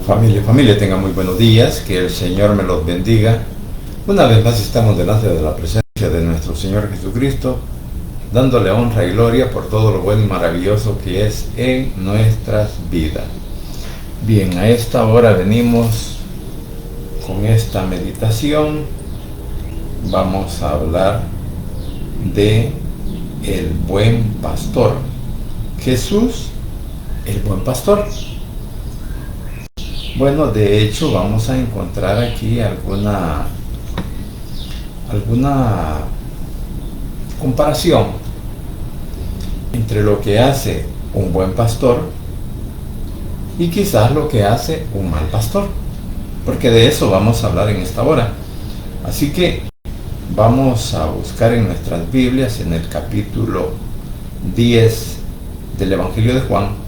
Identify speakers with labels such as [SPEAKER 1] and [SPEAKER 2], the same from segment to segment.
[SPEAKER 1] Familia, tengan muy buenos días, que el Señor me los bendiga. Una vez más estamos delante de la presencia de nuestro Señor Jesucristo, dándole honra y gloria por todo lo bueno y maravilloso que es en nuestras vidas. Bien, a esta hora venimos con esta meditación. Vamos a hablar de el buen pastor. Jesús, el buen pastor. Bueno, de hecho vamos a encontrar aquí alguna comparación entre lo que hace un buen pastor y quizás lo que hace un mal pastor, porque de eso vamos a hablar en esta hora. Así que vamos a buscar en nuestras Biblias, en el capítulo 10 del Evangelio de Juan,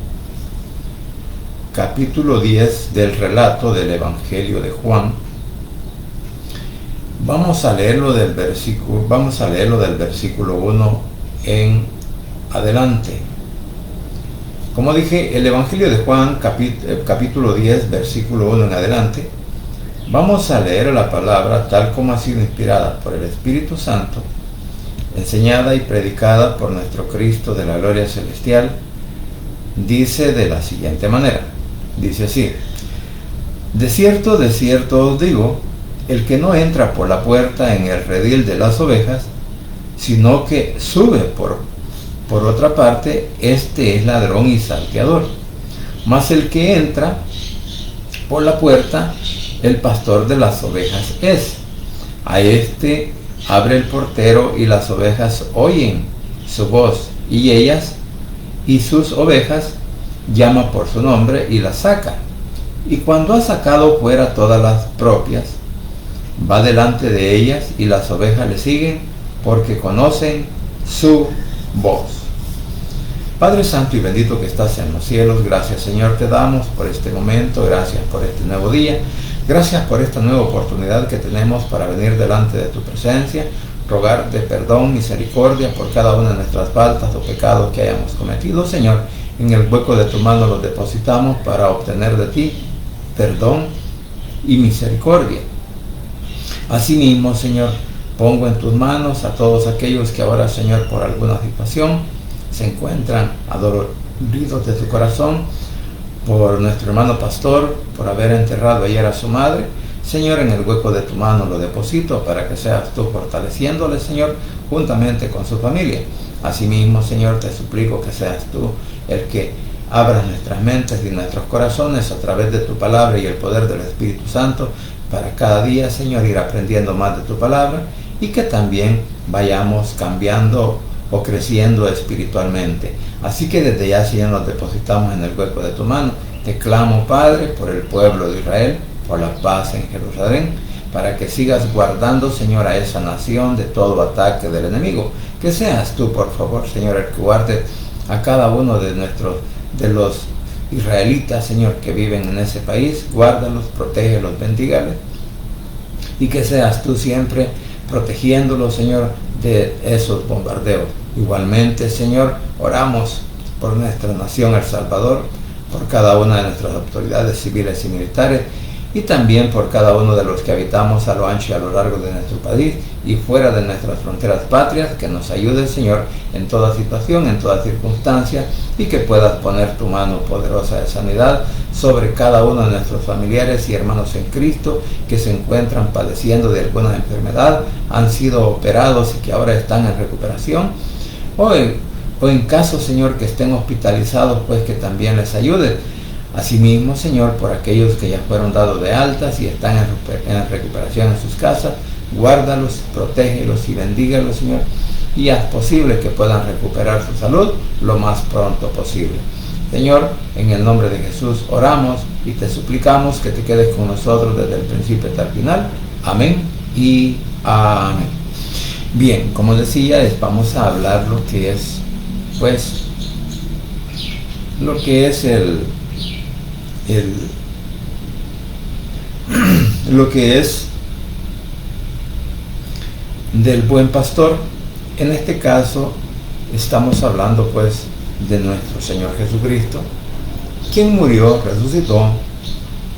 [SPEAKER 1] capítulo 10 del relato del Evangelio de Juan. Vamos a leerlo del versículo 1 en adelante. Como dije, el Evangelio de Juan, capítulo 10, versículo 1 en adelante. Vamos a leer la palabra tal como ha sido inspirada por el Espíritu Santo, enseñada y predicada por nuestro Cristo de la gloria celestial. Dice de la siguiente manera, dice así: de cierto os digo, el que no entra por la puerta en el redil de las ovejas, sino que sube por otra parte, este es ladrón y salteador. Mas el que entra por la puerta, el pastor de las ovejas es. A este abre el portero, y las ovejas oyen su voz, y ellas y sus ovejas llama por su nombre y las saca. Y cuando ha sacado fuera todas las propias, va delante de ellas, y las ovejas le siguen porque conocen su voz. Padre Santo y bendito que estás en los cielos, gracias Señor te damos por este momento, gracias por este nuevo día, gracias por esta nueva oportunidad que tenemos para venir delante de tu presencia, rogarte perdón, misericordia por cada una de nuestras faltas o pecados que hayamos cometido. Señor, en el hueco de tu mano los depositamos para obtener de ti perdón y misericordia. Asimismo, Señor, pongo en tus manos a todos aquellos que ahora, Señor, por alguna situación se encuentran adoloridos de su corazón por nuestro hermano pastor, por haber enterrado ayer a su madre. Señor, en el hueco de tu mano lo deposito para que seas tú fortaleciéndole, Señor, juntamente con su familia. Asimismo, Señor, te suplico que seas tú el que abras nuestras mentes y nuestros corazones a través de tu palabra y el poder del Espíritu Santo, para cada día, Señor, ir aprendiendo más de tu palabra, y que también vayamos cambiando o creciendo espiritualmente. Así que desde ya, Señor, nos depositamos en el hueco de tu mano. Te clamo, Padre, por el pueblo de Israel, por la paz en Jerusalén, para que sigas guardando, Señor, a esa nación de todo ataque del enemigo. Que seas tú, por favor, Señor, el que guarde a cada uno de los israelitas, Señor, que viven en ese país. Guárdalos, protégelos, bendígales, y que seas tú siempre protegiéndolos, Señor, de esos bombardeos. Igualmente, Señor, oramos por nuestra nación, El Salvador, por cada una de nuestras autoridades civiles y militares, y también por cada uno de los que habitamos a lo ancho y a lo largo de nuestro país y fuera de nuestras fronteras patrias. Que nos ayude, Señor, en toda situación, en toda circunstancia, y que puedas poner tu mano poderosa de sanidad sobre cada uno de nuestros familiares y hermanos en Cristo que se encuentran padeciendo de alguna enfermedad, han sido operados y que ahora están en recuperación, o en caso, Señor, que estén hospitalizados, pues que también les ayude. Asimismo, Señor, por aquellos que ya fueron dados de altas y están en recuperación en sus casas, guárdalos, protégelos y bendígalos, Señor, y haz posible que puedan recuperar su salud lo más pronto posible. Señor, en el nombre de Jesús oramos y te suplicamos que te quedes con nosotros desde el principio hasta el final. Amén y amén. Bien, como decía, vamos a hablar lo que es del buen pastor. En este caso estamos hablando pues de nuestro Señor Jesucristo, quien murió, resucitó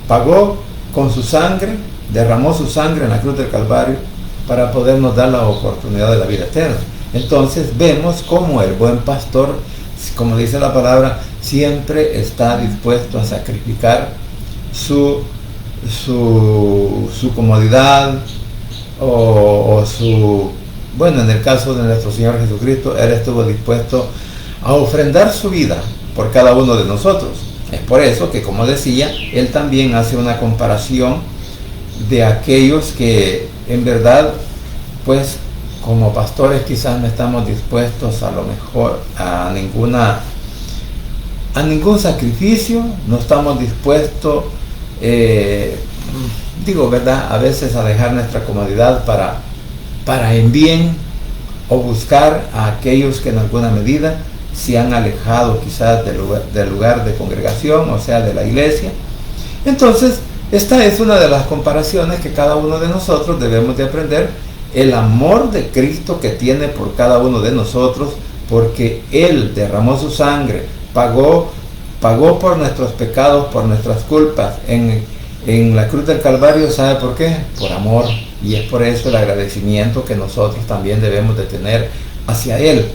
[SPEAKER 1] pagó con su sangre, derramó su sangre en la cruz del Calvario para podernos dar la oportunidad de la vida eterna. Entonces vemos cómo el buen pastor, como dice la palabra, siempre está dispuesto a sacrificar su comodidad o su, bueno, en el caso de nuestro Señor Jesucristo, Él estuvo dispuesto a ofrendar su vida por cada uno de nosotros. Es por eso que, como decía, Él también hace una comparación de aquellos que en verdad, pues como pastores quizás no estamos dispuestos a lo mejor a ningún sacrificio, no estamos dispuestos, ¿verdad? A veces a dejar nuestra comodidad para en bien o buscar a aquellos que en alguna medida se han alejado quizás del lugar de congregación, o sea, de la iglesia. Entonces, esta es una de las comparaciones que cada uno de nosotros debemos de aprender, el amor de Cristo que tiene por cada uno de nosotros, porque Él derramó su sangre, pagó por nuestros pecados, por nuestras culpas, en la cruz del Calvario. ¿Sabe por qué? Por amor. Y es por eso el agradecimiento que nosotros también debemos de tener hacia Él.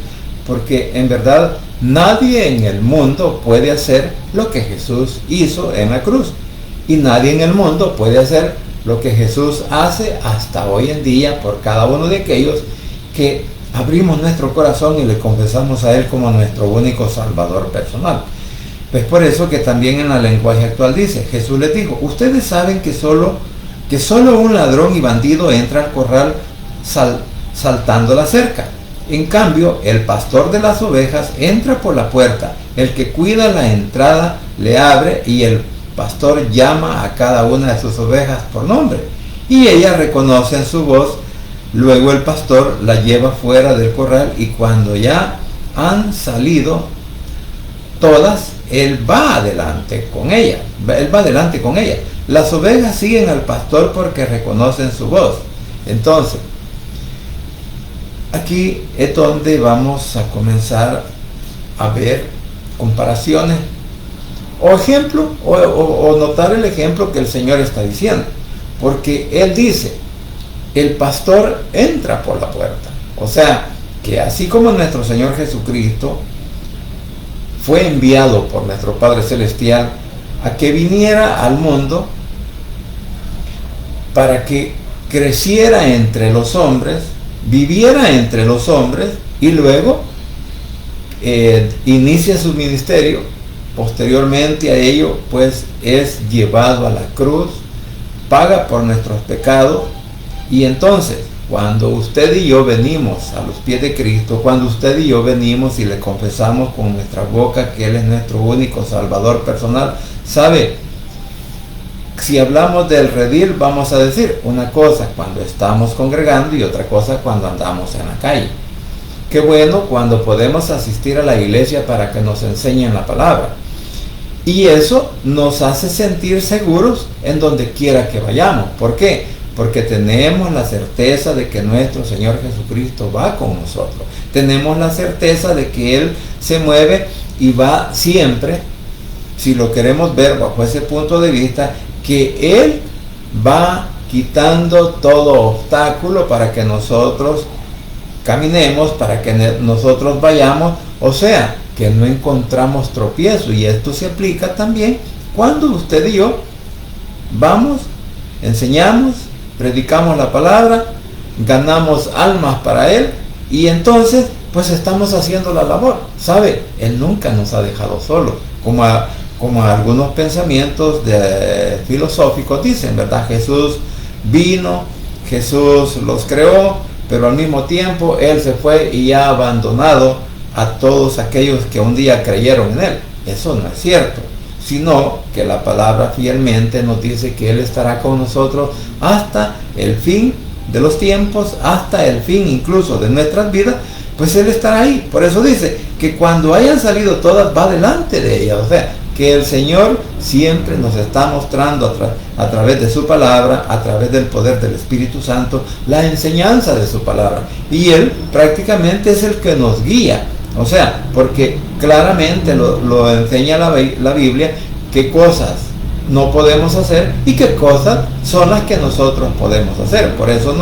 [SPEAKER 1] Porque en verdad nadie en el mundo puede hacer lo que Jesús hizo en la cruz. Y nadie en el mundo puede hacer lo que Jesús hace hasta hoy en día por cada uno de aquellos que abrimos nuestro corazón y le confesamos a Él como nuestro único Salvador personal. Pues por eso que también en el lenguaje actual dice, Jesús les dijo, ustedes saben que solo un ladrón y bandido entra al corral saltando la cerca. En cambio, el pastor de las ovejas entra por la puerta. El que cuida la entrada le abre y el pastor llama a cada una de sus ovejas por nombre. Y ellas reconocen su voz. Luego el pastor la lleva fuera del corral y cuando ya han salido todas, él va adelante con ella. Las ovejas siguen al pastor porque reconocen su voz. Entonces, aquí es donde vamos a comenzar a ver comparaciones o ejemplo o notar el ejemplo que el Señor está diciendo, porque Él dice, el pastor entra por la puerta. O sea, que así como nuestro Señor Jesucristo fue enviado por nuestro Padre Celestial a que viniera al mundo para que creciera entre los hombres, viviera entre los hombres y luego inicia su ministerio. Posteriormente a ello, pues es llevado a la cruz, paga por nuestros pecados, y entonces cuando usted y yo venimos a los pies de Cristo, cuando usted y yo venimos y le confesamos con nuestra boca que Él es nuestro único Salvador personal, ¿sabe? Si hablamos del redil, vamos a decir una cosa cuando estamos congregando y otra cosa cuando andamos en la calle. Qué bueno cuando podemos asistir a la iglesia para que nos enseñen la palabra. Y eso nos hace sentir seguros en donde quiera que vayamos. ¿Por qué? Porque tenemos la certeza de que nuestro Señor Jesucristo va con nosotros. Tenemos la certeza de que Él se mueve y va siempre, si lo queremos ver bajo ese punto de vista, que Él va quitando todo obstáculo para que nosotros caminemos, para que nosotros vayamos, o sea, que no encontramos tropiezo. Y esto se aplica también cuando usted y yo vamos, enseñamos, predicamos la palabra, ganamos almas para Él, y entonces pues estamos haciendo la labor. ¿Sabe? Él nunca nos ha dejado solos, como algunos pensamientos filosóficos dicen, ¿verdad? Jesús vino, Jesús los creó, pero al mismo tiempo Él se fue y ha abandonado a todos aquellos que un día creyeron en Él. Eso no es cierto, sino que la palabra fielmente nos dice que Él estará con nosotros hasta el fin de los tiempos, hasta el fin incluso de nuestras vidas, pues Él estará ahí. Por eso dice que cuando hayan salido todas, va delante de ellas. O sea, que el Señor siempre nos está mostrando a través de su palabra, a través del poder del Espíritu Santo, la enseñanza de su palabra. Y Él prácticamente es el que nos guía. O sea, porque claramente lo enseña la Biblia, qué cosas no podemos hacer y qué cosas son las que nosotros podemos hacer. Por eso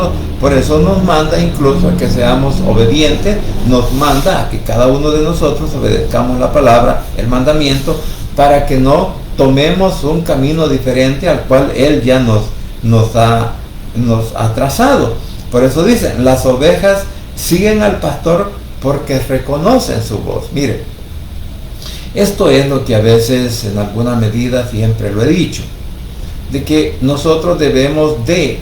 [SPEAKER 1] nos manda incluso a que seamos obedientes, nos manda a que cada uno de nosotros obedezcamos la palabra, el mandamiento, para que no tomemos un camino diferente al cual Él ya nos ha trazado. Por eso dicen, las ovejas siguen al pastor porque reconocen su voz. Mire, esto es lo que a veces en alguna medida siempre lo he dicho, de que nosotros debemos de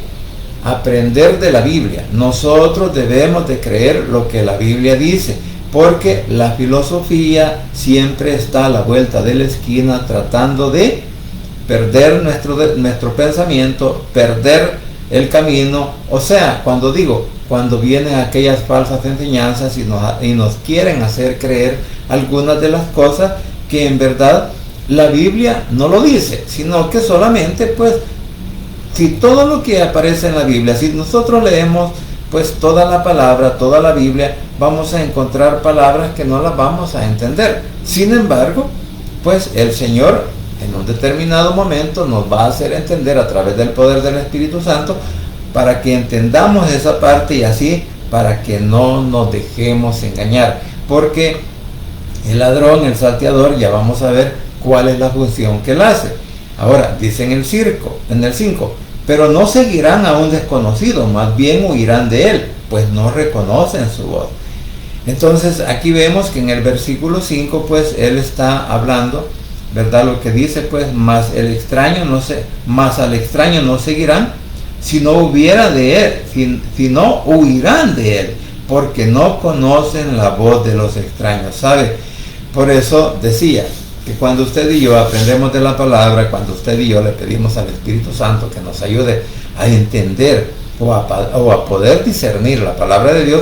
[SPEAKER 1] aprender de la Biblia, nosotros debemos de creer lo que la Biblia dice, porque la filosofía siempre está a la vuelta de la esquina tratando de perder nuestro pensamiento, perder el camino. O sea, cuando vienen aquellas falsas enseñanzas y nos quieren hacer creer algunas de las cosas que en verdad la Biblia no lo dice, sino que solamente pues si todo lo que aparece en la Biblia, si nosotros leemos pues toda la palabra, toda la Biblia, vamos a encontrar palabras que no las vamos a entender. Sin embargo, pues el Señor en un determinado momento nos va a hacer entender a través del poder del Espíritu Santo para que entendamos esa parte y así para que no nos dejemos engañar, porque el ladrón, el salteador, ya vamos a ver cuál es la función que él hace. Ahora, dice en el 5, pero no seguirán a un desconocido, más bien huirán de él, pues no reconocen su voz. Entonces aquí vemos que en el versículo 5 pues él está hablando, ¿verdad? Lo que dice pues, más al extraño no seguirán, si no hubiera de él, si no huirán de él, porque no conocen la voz de los extraños, ¿sabe? Por eso decía que cuando usted y yo aprendemos de la palabra, cuando usted y yo le pedimos al Espíritu Santo que nos ayude a entender o a poder discernir la palabra de Dios,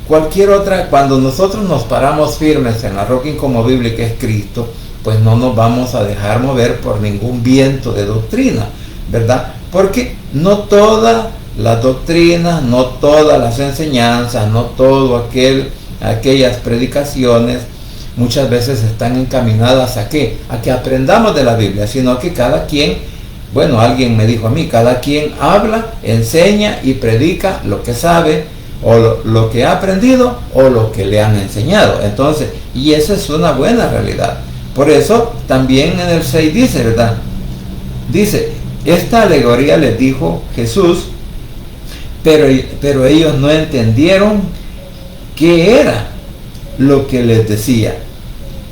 [SPEAKER 1] cualquier otra, cuando nosotros nos paramos firmes en la roca inconmovible que es Cristo, pues no nos vamos a dejar mover por ningún viento de doctrina, ¿verdad? Porque no todas las doctrinas, no todas las enseñanzas, no todo aquellas predicaciones muchas veces están encaminadas ¿a qué? A que aprendamos de la Biblia, sino que cada quien, bueno, alguien me dijo a mí, cada quien habla, enseña y predica lo que sabe, o lo que ha aprendido, o lo que le han enseñado. Entonces, y esa es una buena realidad. Por eso, también en el 6 dice, ¿verdad? Dice, esta alegoría les dijo Jesús, pero ellos no entendieron qué era lo que les decía.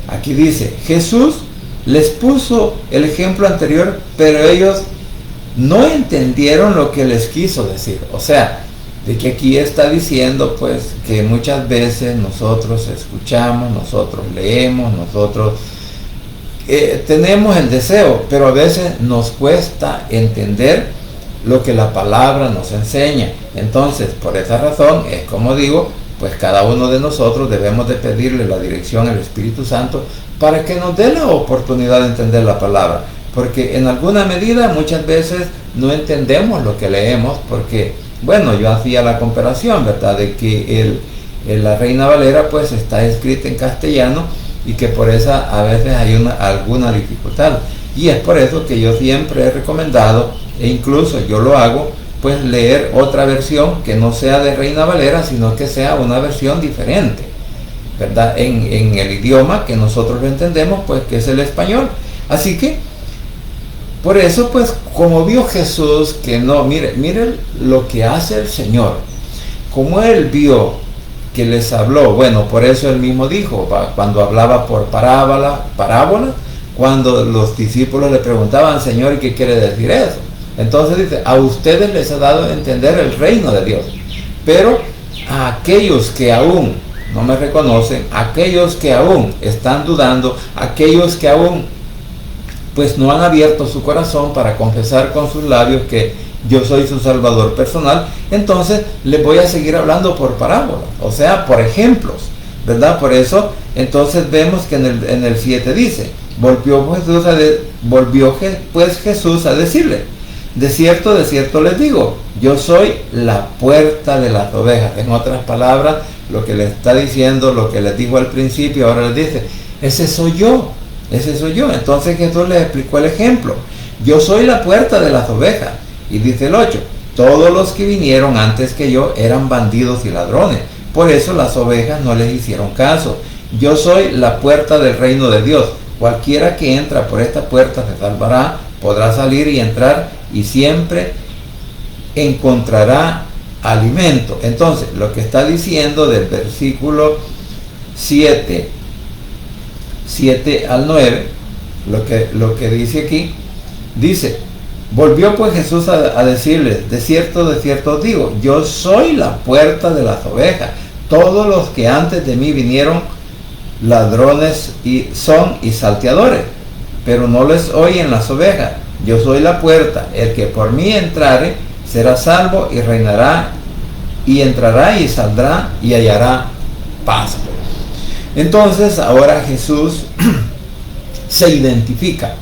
[SPEAKER 1] Aquí dice, Jesús les puso el ejemplo anterior, pero ellos no entendieron lo que les quiso decir. O sea, de que aquí está diciendo pues que muchas veces nosotros escuchamos, nosotros leemos, nosotros tenemos el deseo, pero a veces nos cuesta entender lo que la palabra nos enseña. Entonces, por esa razón, es como digo, pues cada uno de nosotros debemos de pedirle la dirección al Espíritu Santo para que nos dé la oportunidad de entender la palabra. Porque en alguna medida muchas veces no entendemos lo que leemos, porque, bueno, yo hacía la comparación, ¿verdad?, de que la Reina Valera pues está escrita en castellano y que por esa a veces hay alguna dificultad. Y es por eso que yo siempre he recomendado, e incluso yo lo hago, pues leer otra versión que no sea de Reina Valera, sino que sea una versión diferente, ¿verdad? En el idioma que nosotros lo entendemos, pues que es el español. Así que, por eso, pues, como vio Jesús que no, mire lo que hace el Señor. Como Él vio que les habló, bueno, por eso Él mismo dijo, cuando hablaba por parábola, cuando los discípulos le preguntaban, Señor, ¿qué quiere decir eso? Entonces dice, a ustedes les ha dado a entender el reino de Dios, pero a aquellos que aún no me reconocen, aquellos que aún están dudando, aquellos que aún pues no han abierto su corazón para confesar con sus labios que yo soy su Salvador personal, entonces les voy a seguir hablando por parábolas, o sea, por ejemplos, ¿verdad? Por eso, entonces vemos que en el 7 dice, volvió pues Jesús a decirle, de cierto les digo, yo soy la puerta de las ovejas. En otras palabras, lo que le está diciendo, lo que les dijo al principio, ahora les dice, ese soy yo. Entonces Jesús les explicó el ejemplo. yo soy la puerta de las ovejas. Y dice el 8, todos los que vinieron antes que yo eran bandidos y ladrones, por eso las ovejas no les hicieron caso. Yo soy la puerta del reino de Dios. Cualquiera que entra por esta puerta se salvará, podrá salir y entrar y siempre encontrará alimento. Entonces, lo que está diciendo del versículo 7 al 9, lo que dice aquí, dice, volvió pues Jesús a decirles, de cierto os digo, yo soy la puerta de las ovejas. Todos los que antes de mí vinieron ladrones son salteadores, pero no les oyen las ovejas. Yo soy la puerta, el que por mí entrare será salvo y reinará y entrará y saldrá y hallará pasto. Entonces ahora Jesús se identifica.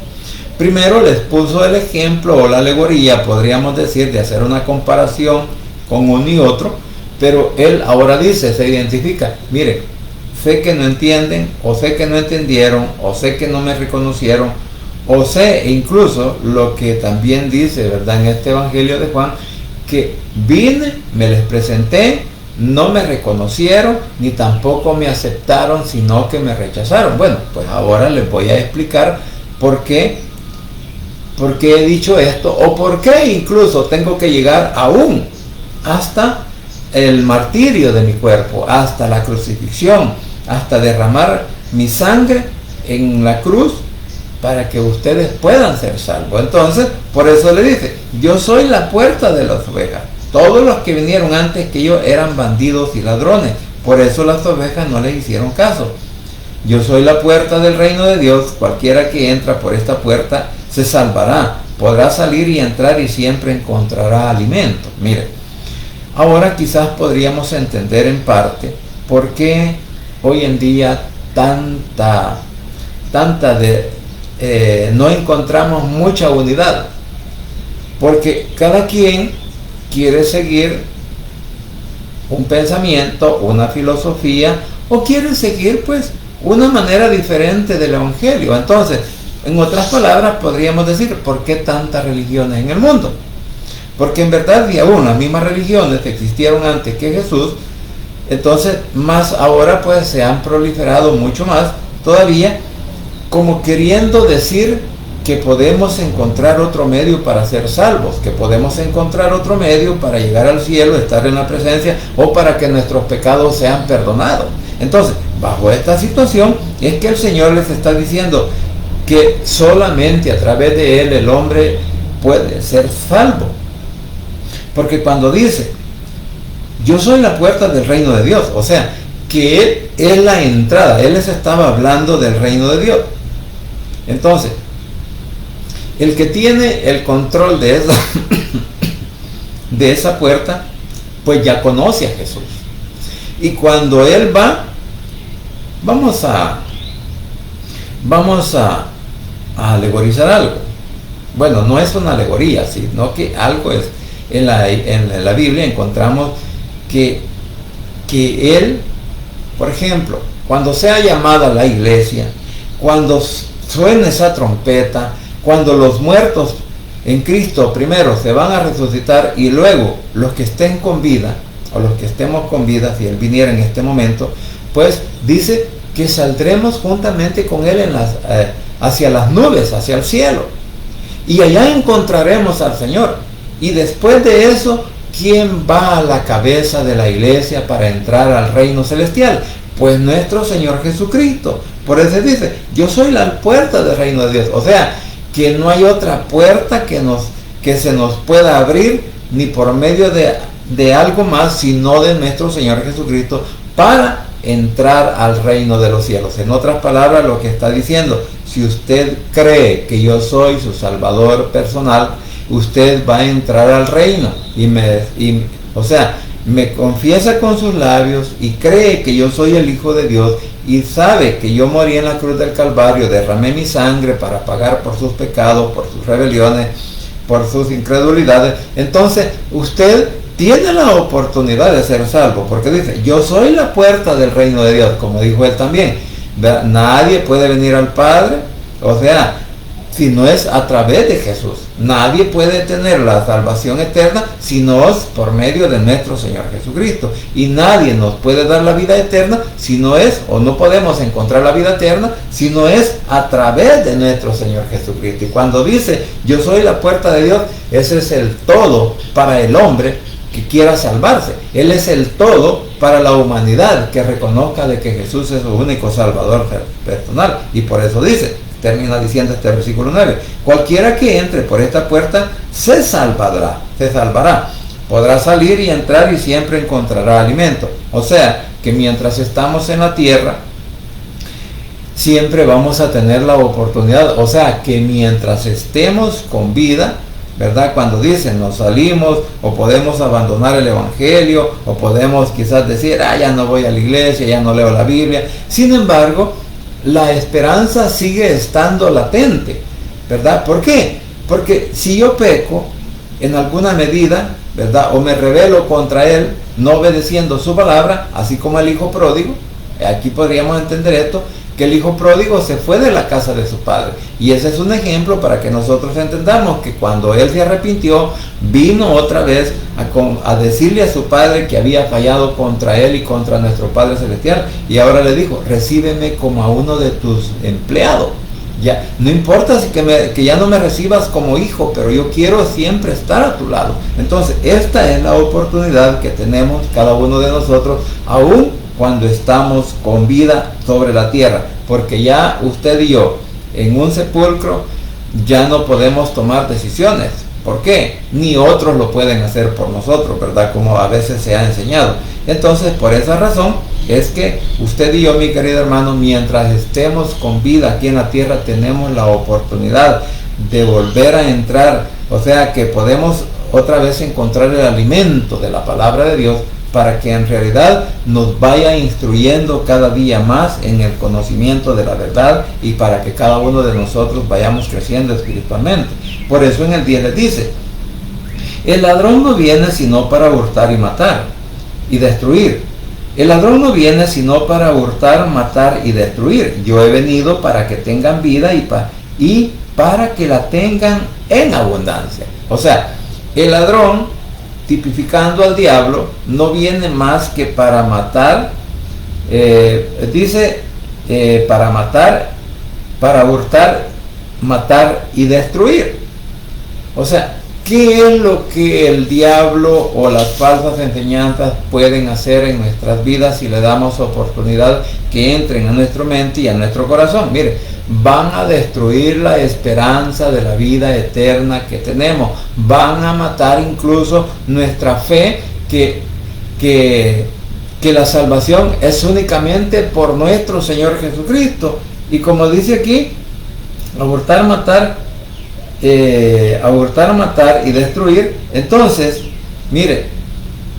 [SPEAKER 1] Primero les puso el ejemplo o la alegoría, podríamos decir, de hacer una comparación con uno y otro, pero él ahora dice, se identifica, mire, sé que no entienden, o sé que no entendieron, o sé que no me reconocieron, o sé incluso lo que también dice, ¿verdad?, en este Evangelio de Juan, que vine, me les presenté, no me reconocieron, ni tampoco me aceptaron, sino que me rechazaron. Bueno, pues ahora les voy a explicar por qué he dicho esto, o por qué incluso tengo que llegar aún hasta el martirio de mi cuerpo, hasta la crucifixión, hasta derramar mi sangre en la cruz para que ustedes puedan ser salvos. Entonces, por eso le dice, yo soy la puerta de las ovejas. Todos los que vinieron antes que yo eran bandidos y ladrones, por eso las ovejas no les hicieron caso. Yo soy la puerta del reino de Dios. Cualquiera que entra por esta puerta se salvará, podrá salir y entrar y siempre encontrará alimento. Mire, ahora quizás podríamos entender en parte por qué hoy en día no encontramos mucha unidad, porque cada quien quiere seguir un pensamiento, una filosofía, o quiere seguir pues una manera diferente del Evangelio. Entonces, en otras palabras, podríamos decir, ¿por qué tantas religiones en el mundo? Porque en verdad, y aún las mismas religiones que existieron antes que Jesús, entonces más ahora pues se han proliferado mucho más todavía, como queriendo decir que podemos encontrar otro medio para ser salvos, que podemos encontrar otro medio para llegar al cielo, estar en la presencia, o para que nuestros pecados sean perdonados. Entonces, bajo esta situación es que el Señor les está diciendo que solamente a través de Él el hombre puede ser salvo. Porque cuando dice, yo soy la puerta del reino de Dios, o sea, que Él es la entrada, Él les estaba hablando del reino de Dios. Entonces, el que tiene el control de esa puerta, pues ya conoce a Jesús. Y cuando Él va, vamos a alegorizar algo. Bueno, no es una alegoría, sino que algo es. En la Biblia encontramos que Él, por ejemplo, cuando sea llamada la iglesia, cuando suene esa trompeta, cuando los muertos en Cristo primero se van a resucitar, y luego los que estén con vida, o los que estemos con vida, si Él viniera en este momento, pues dice que saldremos juntamente con Él hacia las nubes, hacia el cielo, y allá encontraremos al Señor. Y después de eso, ¿quién va a la cabeza de la iglesia para entrar al reino celestial? Pues nuestro Señor Jesucristo. Por eso dice, yo soy la puerta del reino de Dios. O sea, que no hay otra puerta que se nos pueda abrir, ni por medio de algo más, sino de nuestro Señor Jesucristo, para entrar al reino de los cielos. En otras palabras, lo que está diciendo, si usted cree que yo soy su Salvador personal, usted va a entrar al reino. O sea, me confiesa con sus labios y cree que yo soy el Hijo de Dios, y sabe que yo morí en la cruz del Calvario, derramé mi sangre para pagar por sus pecados, por sus rebeliones, por sus incredulidades. Entonces usted tiene la oportunidad de ser salvo, porque dice, yo soy la puerta del reino de Dios, como dijo él también. Nadie puede venir al Padre, o sea, si no es a través de Jesús. Nadie puede tener la salvación eterna si no es por medio de nuestro Señor Jesucristo. Y nadie nos puede dar la vida eterna si no es, o no podemos encontrar la vida eterna si no es a través de nuestro Señor Jesucristo. Y cuando dice, yo soy la puerta de Dios, ese es el todo para el hombre que quiera salvarse. Él es el todo para la humanidad que reconozca de que Jesús es su único Salvador personal. Y por eso dice, termina diciendo este versículo 9, cualquiera que entre por esta puerta se salvará. Podrá salir y entrar y siempre encontrará alimento. O sea, que mientras estamos en la tierra, siempre vamos a tener la oportunidad. O sea, que mientras estemos con vida, ¿verdad? Cuando dicen nos salimos o podemos abandonar el evangelio o podemos quizás decir, ya no voy a la iglesia, ya no leo la Biblia. Sin embargo, la esperanza sigue estando latente, ¿verdad? ¿Por qué? Porque si yo peco en alguna medida, ¿verdad? O me rebelo contra él, no obedeciendo su palabra, así como el hijo pródigo, aquí podríamos entender esto, que el hijo pródigo se fue de la casa de su padre. Y ese es un ejemplo para que nosotros entendamos que cuando él se arrepintió, vino otra vez a decirle a su padre que había fallado contra él y contra nuestro Padre Celestial. Y ahora le dijo, recíbeme como a uno de tus empleados. Ya, no importa que ya no me recibas como hijo, pero yo quiero siempre estar a tu lado. Entonces, esta es la oportunidad que tenemos cada uno de nosotros, aún cuando estamos con vida sobre la tierra, porque ya usted y yo en un sepulcro ya no podemos tomar decisiones. ¿Por qué? Ni otros lo pueden hacer por nosotros, ¿verdad? Como a veces se ha enseñado. Entonces, por esa razón es que usted y yo, mi querido hermano, mientras estemos con vida aquí en la tierra, tenemos la oportunidad de volver a entrar, o sea que podemos otra vez encontrar el alimento de la palabra de Dios, para que en realidad nos vaya instruyendo cada día más en el conocimiento de la verdad y para que cada uno de nosotros vayamos creciendo espiritualmente. Por eso en el 10 les dice, el ladrón no viene sino para hurtar y matar y destruir. El ladrón no viene sino para hurtar, matar y destruir. Yo he venido para que tengan vida y para que la tengan en abundancia. O sea, el ladrón, tipificando al diablo, no viene más que para matar, para matar, para hurtar, matar y destruir. O sea, ¿qué es lo que el diablo o las falsas enseñanzas pueden hacer en nuestras vidas si le damos oportunidad que entren a nuestra mente y a nuestro corazón? Mire, van a destruir la esperanza de la vida eterna que tenemos. Van a matar incluso nuestra fe que la salvación es únicamente por nuestro Señor Jesucristo. Y como dice aquí, abortar, matar y destruir. Entonces, mire,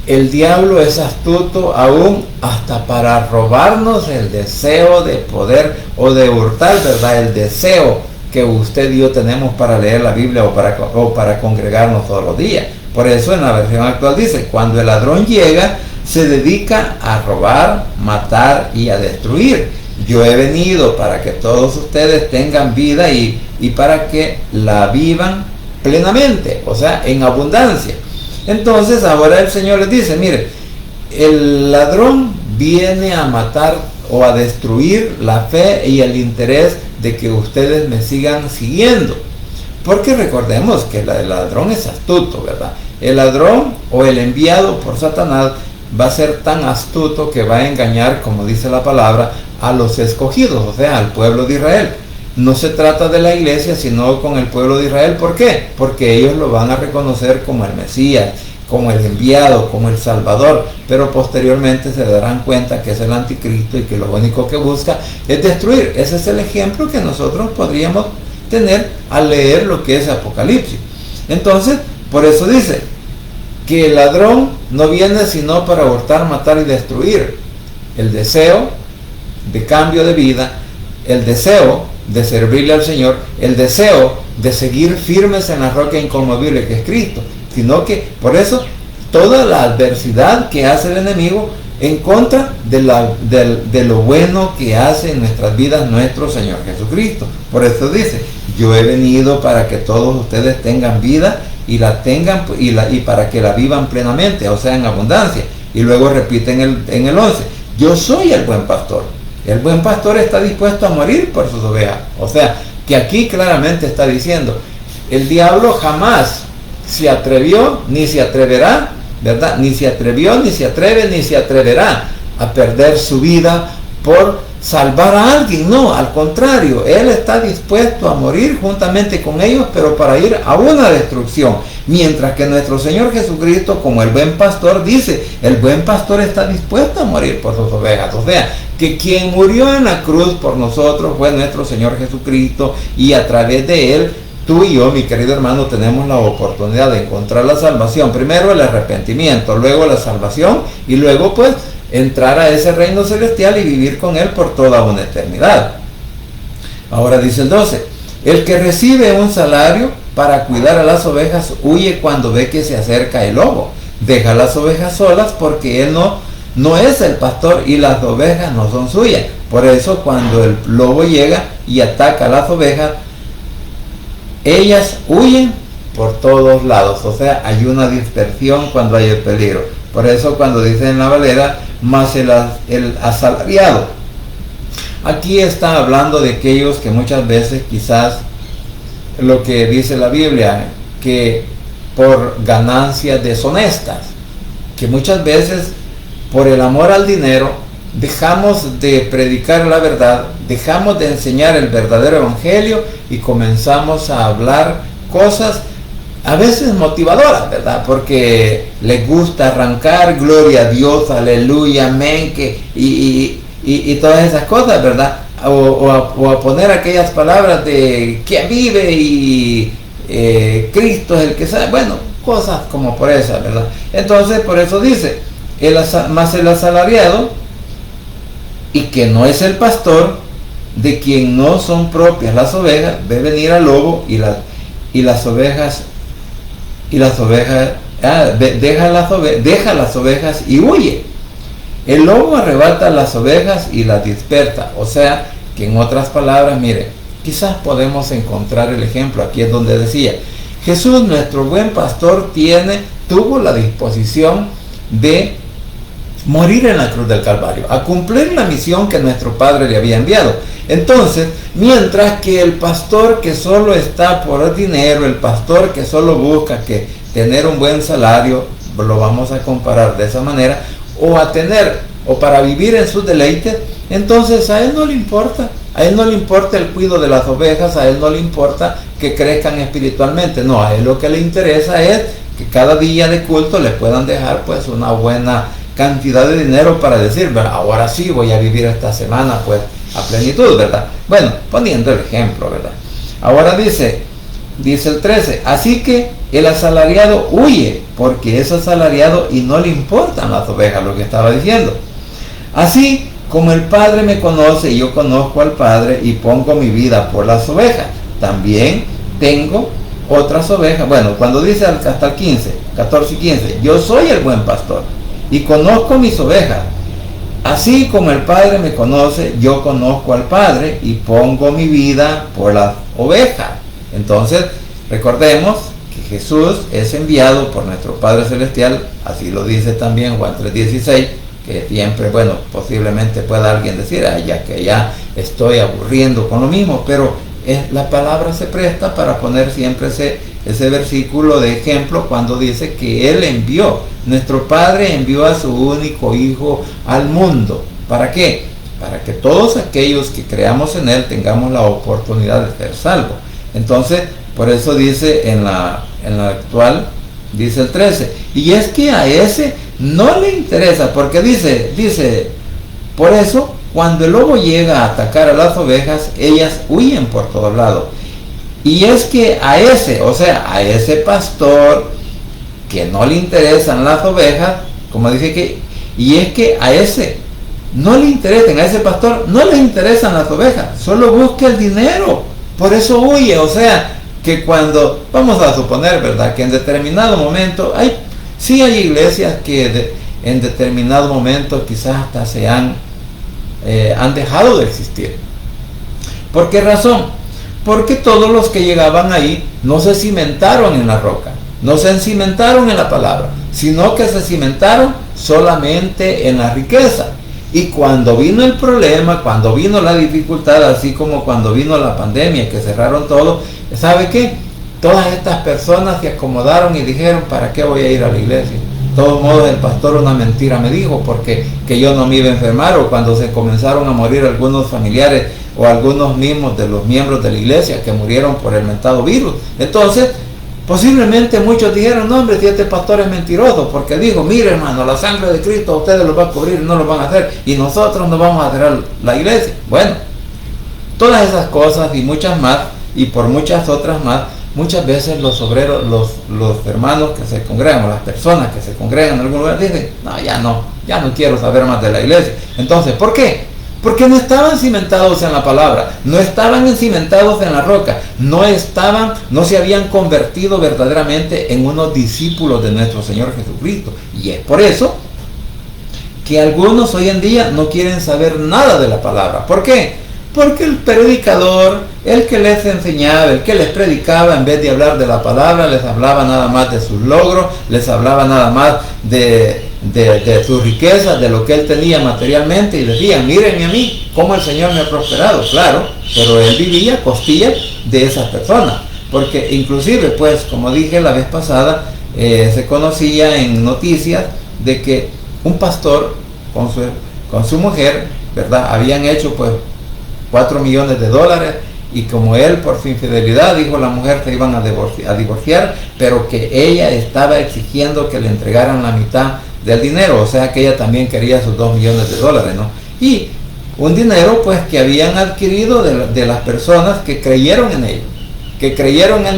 [SPEAKER 1] el diablo es astuto aún hasta para robarnos el deseo de poder o de hurtar, ¿verdad? El deseo que usted y yo tenemos para leer la Biblia o para congregarnos todos los días. Por eso en la versión actual dice, cuando el ladrón llega, se dedica a robar, matar y a destruir. Yo he venido para que todos ustedes tengan vida y para que la vivan plenamente, o sea, en abundancia. Entonces ahora el Señor les dice, mire, el ladrón viene a matar o a destruir la fe y el interés de que ustedes me sigan siguiendo. Porque recordemos que el ladrón es astuto, ¿verdad? El ladrón o el enviado por Satanás va a ser tan astuto que va a engañar, como dice la palabra, a los escogidos, o sea, al pueblo de Israel. No se trata de la iglesia, sino con el pueblo de Israel. ¿Por qué? Porque ellos lo van a reconocer como el Mesías, como el enviado, como el Salvador, pero posteriormente se darán cuenta que es el anticristo y que lo único que busca es destruir. Ese es el ejemplo que nosotros podríamos tener al leer lo que es Apocalipsis. Entonces, por eso dice que el ladrón no viene sino para hurtar, matar y destruir. El deseo de cambio de vida, el deseo de servirle al Señor, el deseo de seguir firmes en la roca inconmovible que es Cristo, sino que por eso toda la adversidad que hace el enemigo en contra de lo bueno que hace en nuestras vidas nuestro Señor Jesucristo. Por eso dice, yo he venido para que todos ustedes tengan vida y la tengan y para que la vivan plenamente, o sea, en abundancia. Y luego repite en el 11, yo soy el buen pastor. El buen pastor está dispuesto a morir por sus ovejas. O sea, que aquí claramente está diciendo, el diablo jamás se atrevió, ni se atreverá, ¿verdad? Ni se atrevió, ni se atreve, ni se atreverá a perder su vida por salvar a alguien. No, al contrario, él está dispuesto a morir juntamente con ellos, pero para ir a una destrucción. Mientras que nuestro Señor Jesucristo, como el buen pastor, dice, el buen pastor está dispuesto a morir por sus ovejas. O sea, que quien murió en la cruz por nosotros fue nuestro Señor Jesucristo, y a través de él, tú y yo, mi querido hermano, tenemos la oportunidad de encontrar la salvación. Primero el arrepentimiento, luego la salvación, y luego pues entrar a ese reino celestial y vivir con él por toda una eternidad. Ahora dice el 12, el que recibe un salario para cuidar a las ovejas huye cuando ve que se acerca el lobo. Deja las ovejas solas porque él no es el pastor y las ovejas no son suyas. Por eso cuando el lobo llega y ataca a las ovejas, ellas huyen por todos lados. O sea, hay una dispersión cuando hay el peligro. Por eso cuando dice en la Valera, más el asalariado. Aquí está hablando de aquellos que muchas veces quizás lo que dice la Biblia, que por ganancias deshonestas, que muchas veces por el amor al dinero dejamos de predicar la verdad, dejamos de enseñar el verdadero evangelio y comenzamos a hablar cosas a veces motivadoras, ¿verdad? Porque les gusta arrancar gloria a Dios, aleluya, amén, y todas esas cosas, ¿verdad? O a poner aquellas palabras de quien vive y Cristo es el que sabe, bueno, cosas como por esas, ¿verdad? Entonces, por eso dice, más el asalariado, y que no es el pastor, de quien no son propias las ovejas, ve venir al lobo y las ovejas deja las ovejas y huye. El lobo arrebata las ovejas y las dispersa. O sea, que en otras palabras, mire, quizás podemos encontrar el ejemplo. Aquí es donde decía, Jesús, nuestro buen pastor, tuvo la disposición de morir en la cruz del Calvario, a cumplir la misión que nuestro Padre le había enviado. Entonces, mientras que el pastor que solo está por el dinero, el pastor que solo busca que tener un buen salario, lo vamos a comparar de esa manera, o para vivir en sus deleites, entonces a él no le importa. A él no le importa el cuidado de las ovejas, a él no le importa que crezcan espiritualmente. No, a él lo que le interesa es que cada día de culto le puedan dejar pues una buena cantidad de dinero para decir, ahora sí voy a vivir esta semana pues a plenitud, ¿verdad? Bueno, poniendo el ejemplo, ¿verdad? Ahora dice el 13, así que el asalariado huye porque es asalariado y no le importan las ovejas, lo que estaba diciendo. Así como el Padre me conoce y yo conozco al Padre y pongo mi vida por las ovejas, también tengo otras ovejas. Bueno, cuando dice hasta el 15, 14 y 15, yo soy el buen pastor y conozco mis ovejas. Así como el Padre me conoce, yo conozco al Padre y pongo mi vida por las ovejas. Entonces, recordemos que Jesús es enviado por nuestro Padre Celestial, así lo dice también Juan 3:16, que siempre, bueno, posiblemente pueda alguien decir, ya que ya estoy aburriendo con lo mismo, pero la palabra se presta para poner siempre ese versículo de ejemplo cuando dice que Él envió, nuestro Padre envió a su único Hijo al mundo. ¿Para qué? Para que todos aquellos que creamos en Él tengamos la oportunidad de ser salvos. Entonces, por eso dice en la actual, dice el 13, y es que a ese no le interesa, porque dice, por eso, cuando el lobo llega a atacar a las ovejas, ellas huyen por todos lados. Y es que a ese pastor que no le interesan las ovejas, como dice y es que a ese no le interesan, a ese pastor no le interesan las ovejas, solo busca el dinero, por eso huye. O sea, que cuando, vamos a suponer, ¿verdad?, que en determinado momento, hay iglesias que en determinado momento quizás hasta se han dejado de existir. ¿Por qué razón? porque todos los que llegaban ahí no se cimentaron en la roca, no se cimentaron en la palabra, sino que se cimentaron solamente en la riqueza. Y cuando vino el problema, cuando vino la dificultad, así como cuando vino la pandemia, que cerraron todo, ¿sabe qué? Todas estas personas se acomodaron y dijeron, ¿para qué voy a ir a la iglesia? De todos modos, el pastor una mentira me dijo, porque que yo no me iba a enfermar, o cuando se comenzaron a morir algunos familiares o algunos mismos de los miembros de la iglesia que murieron por el mentado virus. Entonces, posiblemente muchos dijeron, no hombre, si este pastor es mentiroso, porque dijo, mire hermano, la sangre de Cristo a ustedes los va a cubrir, no lo van a hacer, y nosotros no vamos a cerrar la iglesia. Bueno, todas esas cosas y muchas más, y por muchas otras más, muchas veces los obreros, los hermanos que se congregan, o las personas que se congregan en algún lugar, dicen, no, ya no quiero saber más de la iglesia. Entonces, ¿por qué? Porque no estaban cimentados en la palabra, no estaban cimentados en la roca, no se habían convertido verdaderamente en unos discípulos de nuestro Señor Jesucristo. Y es por eso que algunos hoy en día no quieren saber nada de la palabra. ¿Por qué? Porque el predicador, el que les enseñaba, el que les predicaba, en vez de hablar de la palabra, les hablaba nada más de sus logros, les hablaba nada más de su riqueza, de lo que él tenía materialmente, y decían, mírenme a mí, cómo el Señor me ha prosperado. Claro, pero él vivía a costillas de esas personas, porque inclusive, pues, como dije la vez pasada, se conocía en noticias de que un pastor con su mujer, ¿verdad?, habían hecho pues $4 millones, y como él por su infidelidad dijo la mujer que iban a divorciar, pero que ella estaba exigiendo que le entregaran la mitad del dinero, o sea que ella también quería sus $2 millones, ¿no? Y un dinero pues que habían adquirido de las personas que creyeron en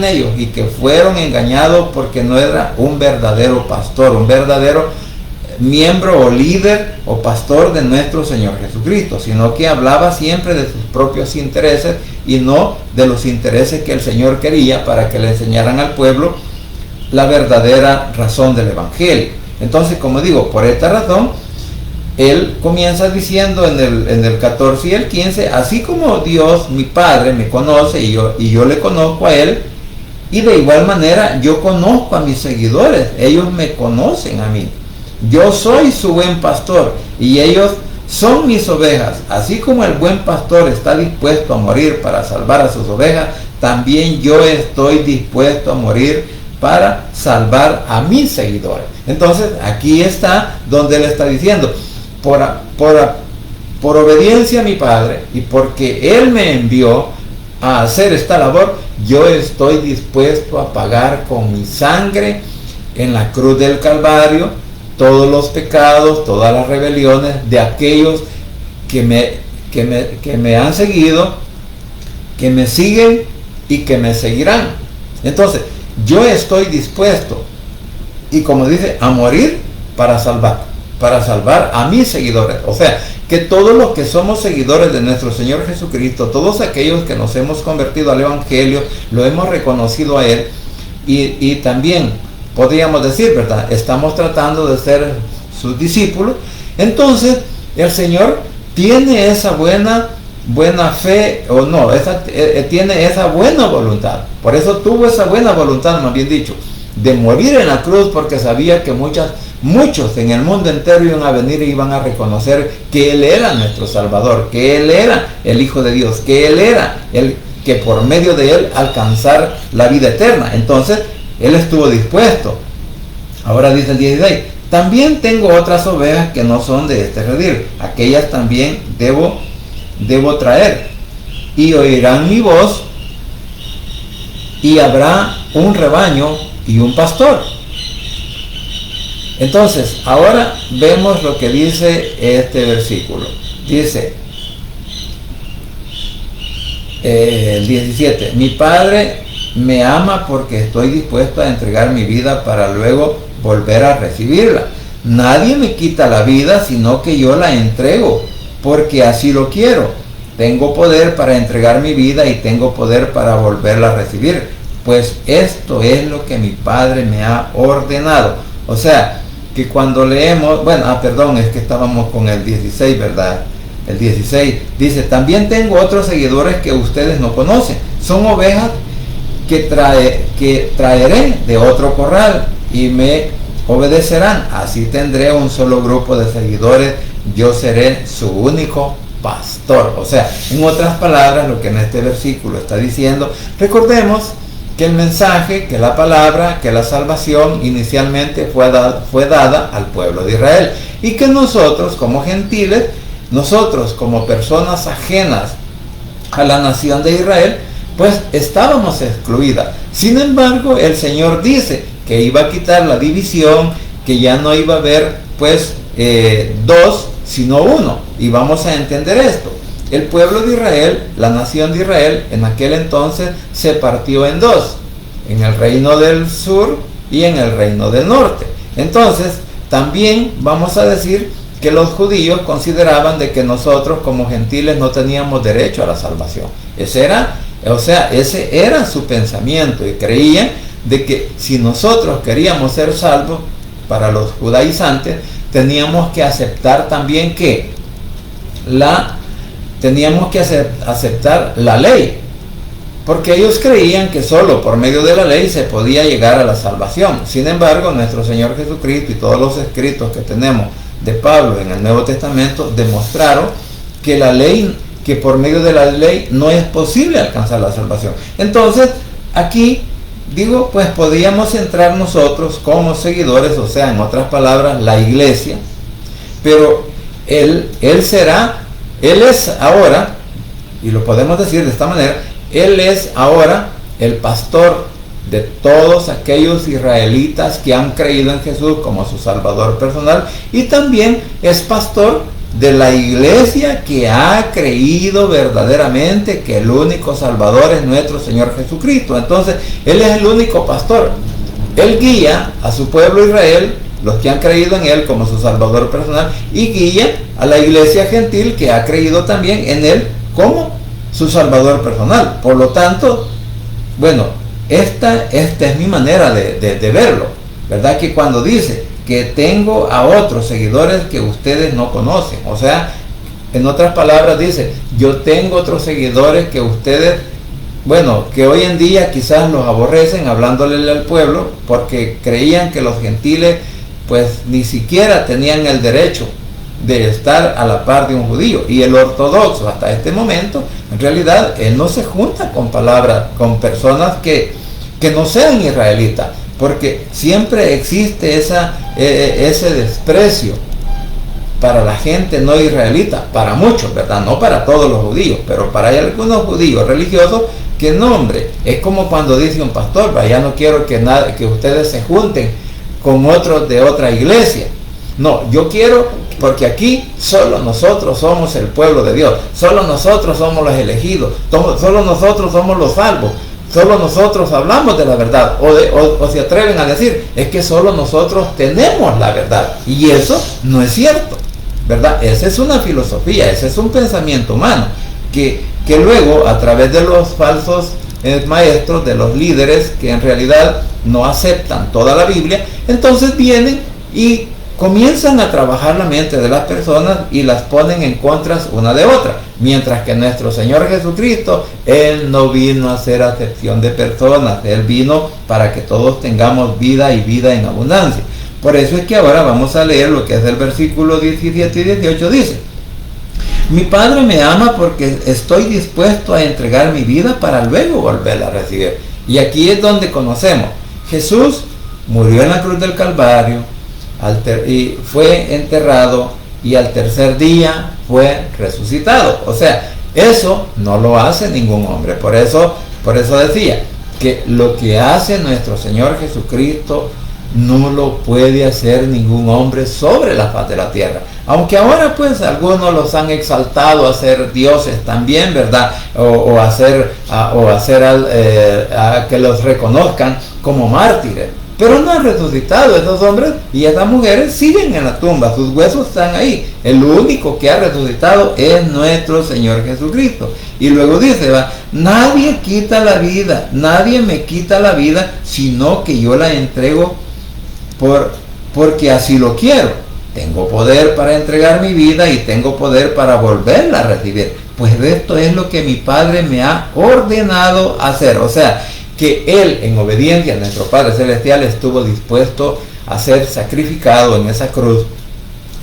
[SPEAKER 1] ellos, y que fueron engañados porque no era un verdadero pastor, un verdadero miembro o líder o pastor de nuestro Señor Jesucristo, sino que hablaba siempre de sus propios intereses y no de los intereses que el Señor quería para que le enseñaran al pueblo la verdadera razón del Evangelio. Entonces, como digo, por esta razón, él comienza diciendo en el 14 y el 15, así como Dios, mi Padre, me conoce y yo le conozco a él, y de igual manera yo conozco a mis seguidores, ellos me conocen a mí. Yo soy su buen pastor y ellos son mis ovejas. Así como el buen pastor está dispuesto a morir para salvar a sus ovejas, también yo estoy dispuesto a morir para salvar a mis seguidores. Entonces, aquí está donde él está diciendo, por obediencia a mi Padre y porque él me envió a hacer esta labor, yo estoy dispuesto a pagar con mi sangre en la cruz del Calvario todos los pecados, todas las rebeliones de aquellos que me han seguido, que me siguen y que me seguirán. Entonces, yo estoy dispuesto, y como dice, a morir para salvar a mis seguidores. O sea, que todos los que somos seguidores de nuestro Señor Jesucristo, todos aquellos que nos hemos convertido al Evangelio, lo hemos reconocido a Él, y también podríamos decir, ¿verdad?, estamos tratando de ser sus discípulos. Entonces, el Señor tiene esa buena fe, o no, tiene esa buena voluntad. Por eso tuvo esa buena voluntad, más bien dicho, de morir en la cruz, porque sabía que muchos en el mundo entero iban a venir y iban a reconocer que Él era nuestro Salvador, que Él era el Hijo de Dios, que Él era el que por medio de Él alcanzar la vida eterna. Entonces, Él estuvo dispuesto. Ahora dice el 16, también tengo otras ovejas que no son de este redil, aquellas también debo traer, y oirán mi voz, y habrá un rebaño y un pastor. Entonces, ahora vemos lo que dice este versículo. Dice el 17, mi Padre me ama porque estoy dispuesto a entregar mi vida para luego volver a recibirla. Nadie me quita la vida, sino que yo la entrego, porque así lo quiero. Tengo poder para entregar mi vida y tengo poder para volverla a recibir, pues esto es lo que mi Padre me ha ordenado. O sea, que cuando leemos, es que estábamos con el 16, ¿verdad? el 16, dice: también tengo otros seguidores que ustedes no conocen. Son ovejas que traeré de otro corral y me obedecerán. Así tendré un solo grupo de seguidores. Yo seré su único pastor. O sea, en otras palabras, lo que en este versículo está diciendo, recordemos que el mensaje, que la palabra, que la salvación inicialmente fue dada al pueblo de Israel, y que nosotros como gentiles, nosotros como personas ajenas a la nación de Israel, pues estábamos excluidas. Sin embargo, el Señor dice que iba a quitar la división, que ya no iba a haber pues dos, sino uno. Y vamos a entender esto. El pueblo de Israel, la nación de Israel, en aquel entonces se partió en dos, en el reino del sur y en el reino del norte. Entonces, también vamos a decir que los judíos consideraban de que nosotros como gentiles no teníamos derecho a la salvación. Ese era su pensamiento, y creían de que si nosotros queríamos ser salvos, para los judaizantes, teníamos que aceptar también que aceptar la ley, porque ellos creían que solo por medio de la ley se podía llegar a la salvación. Sin embargo, nuestro Señor Jesucristo y todos los escritos que tenemos de Pablo en el Nuevo Testamento demostraron que la ley, que por medio de la ley no es posible alcanzar la salvación. Entonces, aquí digo, pues podíamos entrar nosotros como seguidores, o sea, en otras palabras, la iglesia, pero Él es ahora, y lo podemos decir de esta manera, Él es ahora el pastor de todos aquellos israelitas que han creído en Jesús como su Salvador personal, y también es pastor de la iglesia que ha creído verdaderamente que el único Salvador es nuestro Señor Jesucristo. Entonces, Él es el único pastor. Él guía a su pueblo Israel, los que han creído en Él como su Salvador personal, y guía a la iglesia gentil que ha creído también en Él como su Salvador personal. Por lo tanto, bueno, esta es mi manera de verlo, ¿verdad? Que cuando dice que tengo a otros seguidores que ustedes no conocen, o sea, en otras palabras dice, yo tengo otros seguidores que ustedes, bueno, que hoy en día quizás los aborrecen, hablándole al pueblo, porque creían que los gentiles pues ni siquiera tenían el derecho de estar a la par de un judío. Y el ortodoxo hasta este momento, en realidad, él no se junta con personas que no sean israelitas, porque siempre existe ese desprecio para la gente no israelita, para muchos, ¿verdad? No para todos los judíos, pero para algunos judíos religiosos, que no, hombre, es como cuando dice un pastor, ya no quiero que ustedes se junten con otros de otra iglesia. No, yo quiero, porque aquí solo nosotros somos el pueblo de Dios, solo nosotros somos los elegidos, solo nosotros somos los salvos. Solo nosotros hablamos de la verdad, o se atreven a decir, es que solo nosotros tenemos la verdad, y eso no es cierto, ¿verdad? Esa es una filosofía, ese es un pensamiento humano, que luego a través de los falsos maestros, de los líderes que en realidad no aceptan toda la Biblia, entonces vienen y comienzan a trabajar la mente de las personas y las ponen en contra una de otra, mientras que nuestro Señor Jesucristo, Él no vino a hacer acepción de personas, Él vino para que todos tengamos vida y vida en abundancia. Por eso es que ahora vamos a leer lo que es el versículo 17 y 18, dice: mi Padre me ama porque estoy dispuesto a entregar mi vida para luego volverla a recibir. Y aquí es donde conocemos, Jesús murió en la cruz del Calvario, y fue enterrado, y al tercer día fue resucitado. O sea, eso no lo hace ningún hombre. Por eso decía que lo que hace nuestro Señor Jesucristo no lo puede hacer ningún hombre sobre la faz de la tierra. Aunque ahora pues algunos los han exaltado a ser dioses también, ¿verdad? O hacer a que los reconozcan como mártires. Pero no han resucitado esos hombres, y esas mujeres siguen en la tumba, sus huesos están ahí. El único que ha resucitado es nuestro Señor Jesucristo. Y luego dice, nadie quita la vida, nadie me quita la vida, sino que yo la entrego porque así lo quiero. tengo poder para entregar mi vida y tengo poder para volverla a recibir. Pues esto es lo que mi Padre me ha ordenado hacer. O sea, que Él, en obediencia a nuestro Padre Celestial, estuvo dispuesto a ser sacrificado en esa cruz,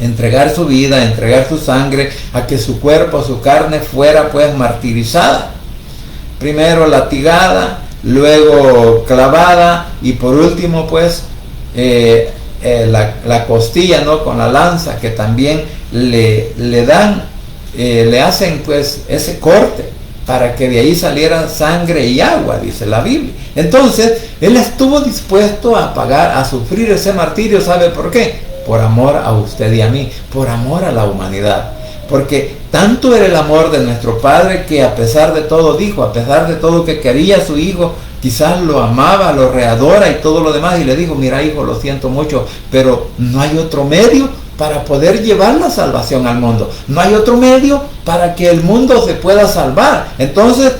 [SPEAKER 1] entregar su vida, entregar su sangre, a que su cuerpo, su carne fuera pues martirizada. Primero latigada, luego clavada y por último pues la costilla, ¿no?, con la lanza, que también le hacen pues ese corte para que de ahí saliera sangre y agua, dice la Biblia. Entonces Él estuvo dispuesto a pagar, a sufrir ese martirio. ¿Sabe por qué? Por amor a usted y a mí, por amor a la humanidad. Porque tanto era el amor de nuestro Padre que a pesar de todo dijo, a pesar de todo que quería a su hijo, quizás lo amaba, lo readora y todo lo demás, y le dijo: mira, hijo, lo siento mucho, pero no hay otro medio para poder llevar la salvación al mundo. No hay otro medio para que el mundo se pueda salvar. Entonces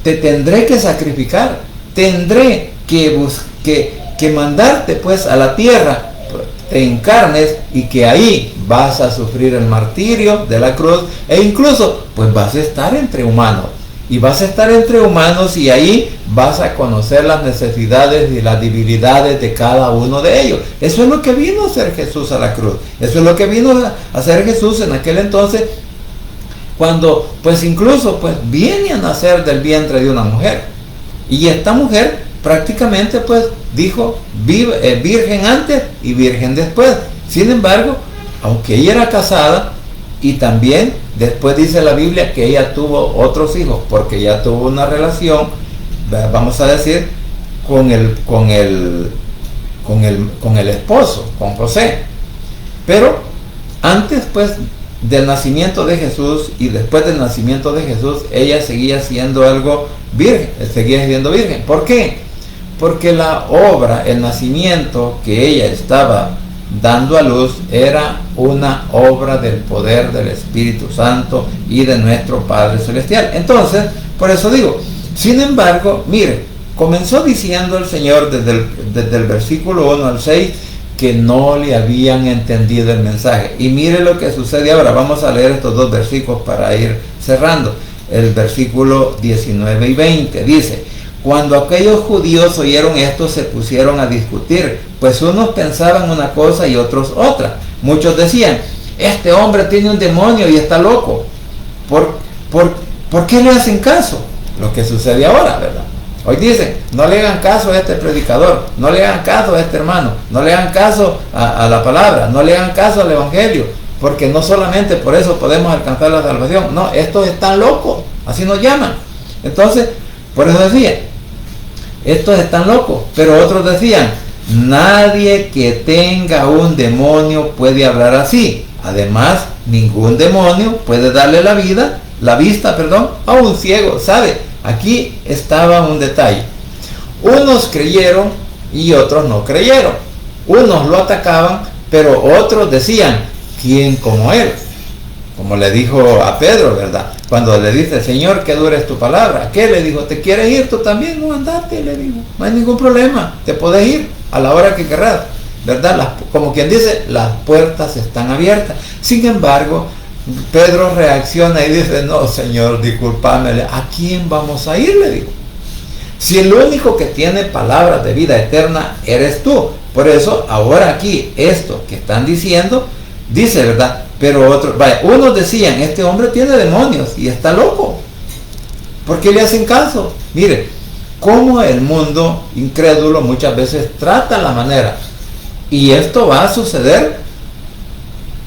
[SPEAKER 1] te tendré que sacrificar, tendré que mandarte pues a la tierra, te encarnes y que ahí vas a sufrir el martirio de la cruz, e incluso pues vas a estar entre humanos. Y vas a estar entre humanos y ahí vas a conocer las necesidades y las debilidades de cada uno de ellos. Eso es lo que vino a hacer Jesús a la cruz. Eso es lo que vino a hacer Jesús en aquel entonces, cuando pues incluso pues viene a nacer del vientre de una mujer. Y esta mujer prácticamente pues dijo virgen antes y virgen después. Sin embargo, aunque ella era casada, y también después dice la Biblia que ella tuvo otros hijos, porque ella tuvo una relación, vamos a decir, con el esposo, con José. Pero antes pues del nacimiento de Jesús y después del nacimiento de Jesús, ella seguía siendo algo virgen, seguía siendo virgen. ¿Por qué? Porque la obra, el nacimiento que ella estaba dando a luz, era una obra del poder del Espíritu Santo y de nuestro Padre Celestial. Entonces, por eso digo, sin embargo, mire, comenzó diciendo el Señor desde el versículo 1 al 6 que no le habían entendido el mensaje. Y mire lo que sucede ahora. Vamos a leer estos dos versículos para ir cerrando. El versículo 19 y 20 dice: cuando aquellos judíos oyeron esto, se pusieron a discutir, pues unos pensaban una cosa y otros otra. Muchos decían: este hombre tiene un demonio y está loco. ¿Por qué le hacen caso? Lo que sucede ahora, ¿verdad? Hoy dicen: no le hagan caso a este predicador, no le hagan caso a este hermano, no le hagan caso a la palabra, no le hagan caso al evangelio, porque no solamente por eso podemos alcanzar la salvación. No, estos están locos, así nos llaman. Entonces, por eso decía, estos están locos. Pero otros decían: nadie que tenga un demonio puede hablar así. Además, ningún demonio puede darle la vista a un ciego. ¿Sabe? Aquí estaba un detalle. Unos creyeron y otros no creyeron. Unos lo atacaban, pero otros decían: ¿quién como él? Como le dijo a Pedro, ¿verdad? Cuando le dice: Señor, que dura es tu palabra. ¿Qué le dijo? ¿Te quieres ir tú también? No, andate, le dijo. No hay ningún problema. Te puedes ir a la hora que querrás, ¿verdad? Como quien dice, las puertas están abiertas. Sin embargo, Pedro reacciona y dice: no, Señor, discúlpame. ¿A quién vamos a ir? Le dijo. Si el único que tiene palabras de vida eterna eres tú. Por eso, ahora aquí, esto que están diciendo, dice, ¿verdad? Pero otros, unos decían: este hombre tiene demonios y está loco. ¿Por qué le hacen caso? Mire, cómo el mundo incrédulo muchas veces trata la manera. Y esto va a suceder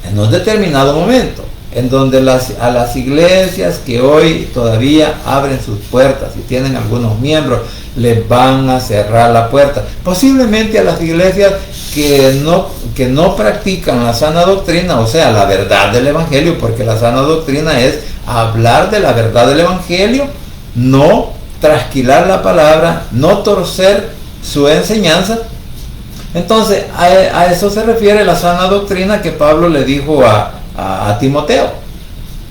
[SPEAKER 1] en un determinado momento, en donde a las iglesias que hoy todavía abren sus puertas y tienen algunos miembros, les van a cerrar la puerta. Posiblemente a las iglesias que no practican la sana doctrina, o sea, la verdad del evangelio, porque la sana doctrina es hablar de la verdad del evangelio, no trasquilar la palabra, no torcer su enseñanza. Entonces, a eso se refiere la sana doctrina que Pablo le dijo a Timoteo.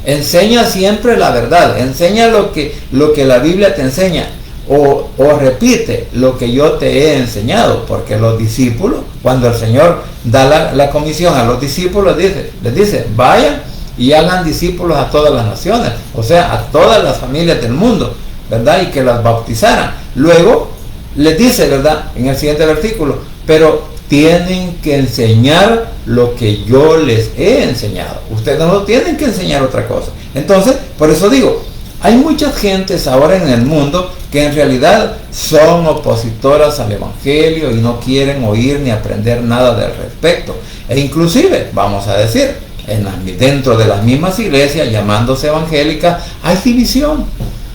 [SPEAKER 1] Enseña siempre la verdad, enseña lo que la Biblia te enseña. o repite lo que yo te he enseñado, porque los discípulos, cuando el Señor da la comisión a los discípulos, les dice, vayan y hagan discípulos a todas las naciones, o sea, a todas las familias del mundo, ¿verdad? Y que las bautizaran. Luego les dice, ¿verdad?, en el siguiente versículo, pero tienen que enseñar lo que yo les he enseñado. Ustedes no tienen que enseñar otra cosa. Entonces, por eso digo, hay muchas gentes ahora en el mundo que en realidad son opositoras al Evangelio y no quieren oír ni aprender nada del respecto. E inclusive, vamos a decir, dentro de las mismas iglesias, llamándose evangélicas, hay división.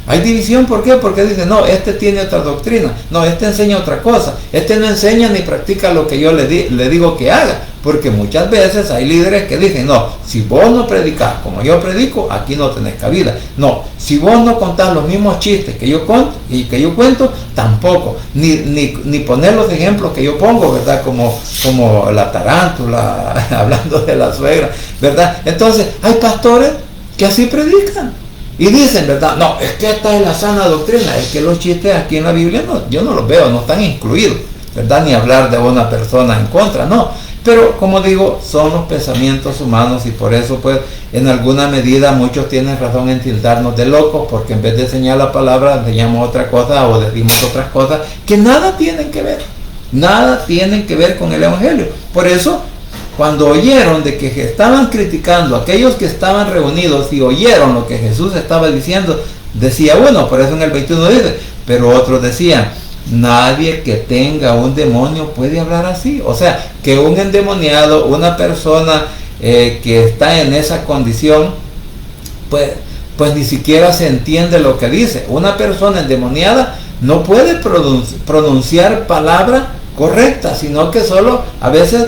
[SPEAKER 1] Hay división, ¿por qué? Porque dicen, no, este tiene otra doctrina, no, este enseña otra cosa, este no enseña ni practica lo que yo le digo que haga, porque muchas veces hay líderes que dicen, no, si vos no predicás como yo predico, aquí no tenés cabida, no, si vos no contás los mismos chistes que yo cuento, tampoco, ni poner los ejemplos que yo pongo, ¿verdad? Como la tarántula, hablando de la suegra, ¿verdad? Entonces, hay pastores que así predican. Y dicen, ¿verdad? No, es que esta es la sana doctrina, es que los chistes aquí en la Biblia yo no los veo, no están incluidos, ¿verdad? Ni hablar de una persona en contra, no. Pero como digo, son los pensamientos humanos y por eso pues en alguna medida muchos tienen razón en tildarnos de locos, porque en vez de enseñar la palabra enseñamos otra cosa o decimos otras cosas que nada tienen que ver con el Evangelio. Por eso, cuando oyeron de que estaban criticando a aquellos que estaban reunidos y oyeron lo que Jesús estaba diciendo, decía uno, por eso en el 21 dice, pero otros decían, nadie que tenga un demonio puede hablar así. O sea, que un endemoniado, una persona que está en esa condición, pues ni siquiera se entiende lo que dice. Una persona endemoniada no puede pronunciar palabra correcta, sino que solo a veces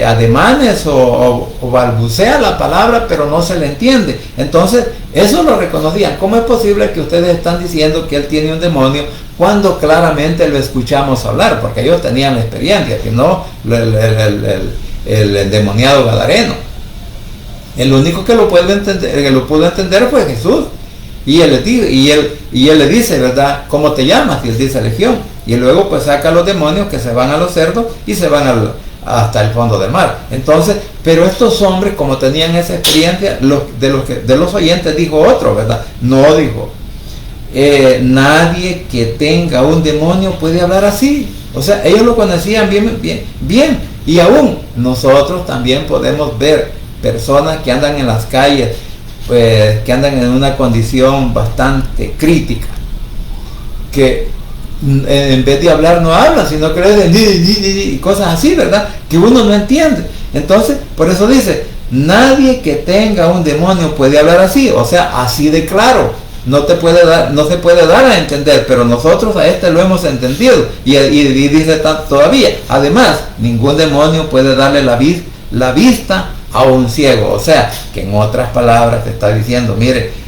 [SPEAKER 1] ademanes o balbucea la palabra, pero no se le entiende. Entonces, eso lo reconocían. ¿Cómo es posible que ustedes están diciendo que él tiene un demonio cuando claramente lo escuchamos hablar? Porque ellos tenían la experiencia, que no el endemoniado gadareno. El único que lo pudo entender fue Jesús. Y él le dice, ¿verdad? ¿Cómo te llamas? Y él dice Legión. Y luego pues saca a los demonios que se van a los cerdos y se van hasta el fondo del mar. Entonces, pero estos hombres, como tenían esa experiencia, de los oyentes dijo otro, ¿verdad? No dijo, nadie que tenga un demonio puede hablar así. O sea, ellos lo conocían bien. Y aún nosotros también podemos ver personas que andan en las calles, pues, que andan en una condición bastante crítica, que en vez de hablar no hablan, sino que le dicen y cosas así, ¿verdad? Que uno no entiende. Entonces, por eso dice, nadie que tenga un demonio puede hablar así, o sea, así de claro. No se puede dar a entender, pero nosotros a este lo hemos entendido. Y dice todavía, además, ningún demonio puede darle la vista a un ciego. O sea, que en otras palabras te está diciendo, mire,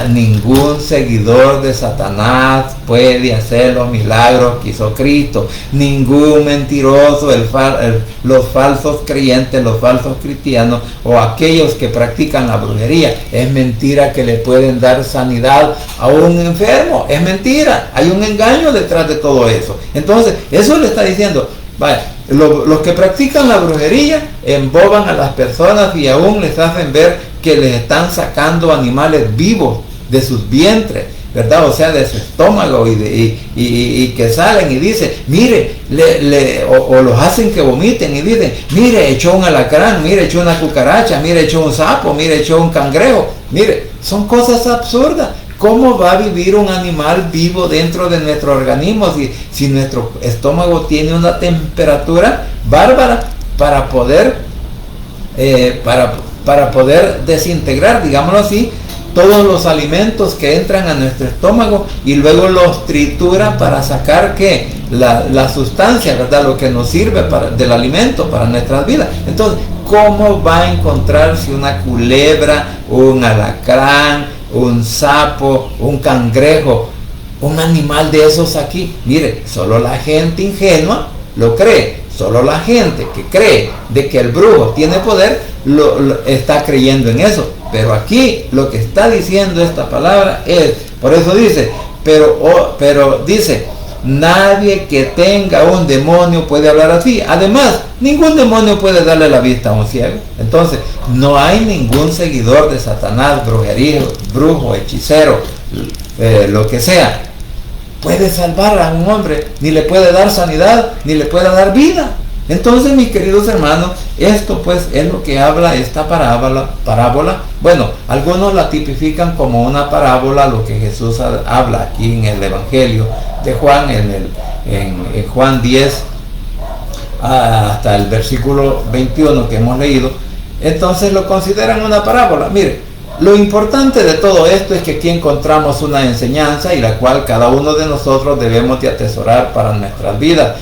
[SPEAKER 1] ningún seguidor de Satanás puede hacer los milagros que hizo Cristo. Ningún mentiroso, los falsos creyentes, los falsos cristianos o aquellos que practican la brujería, es mentira que le pueden dar sanidad a un enfermo. Es mentira, hay un engaño detrás de todo eso. Entonces, eso le está diciendo, vaya, los que practican la brujería emboban a las personas y aún les hacen ver que les están sacando animales vivos de sus vientres, ¿verdad? O sea, de su estómago y que salen y dicen, mire, o los hacen que vomiten y dicen, mire, echó un alacrán, mire, echó una cucaracha, mire, echó un sapo, mire, echó un cangrejo. Mire, son cosas absurdas. ¿Cómo va a vivir un animal vivo dentro de nuestro organismo si nuestro estómago tiene una temperatura bárbara para poder desintegrar, digámoslo así, todos los alimentos que entran a nuestro estómago y luego los tritura para sacar la sustancia, ¿verdad? Lo que nos sirve del alimento para nuestras vidas. Entonces, ¿cómo va a encontrarse una culebra, un alacrán, un sapo, un cangrejo, un animal de esos aquí? Mire, solo la gente ingenua lo cree. Solo la gente que cree de que el brujo tiene poder lo está creyendo en eso. Pero aquí lo que está diciendo esta palabra es, por eso dice, pero dice, nadie que tenga un demonio puede hablar así. Además, ningún demonio puede darle la vista a un ciego. Entonces, no hay ningún seguidor de Satanás, brujería, brujo, hechicero, lo que sea, puede salvar a un hombre, ni le puede dar sanidad, ni le puede dar vida. Entonces, mis queridos hermanos, esto pues es lo que habla esta parábola. Bueno, algunos la tipifican como una parábola, lo que Jesús habla aquí en el Evangelio de Juan, en Juan 10, hasta el versículo 21 que hemos leído. Entonces lo consideran una parábola. Mire, lo importante de todo esto es que aquí encontramos una enseñanza y la cual cada uno de nosotros debemos de atesorar para nuestras vidas.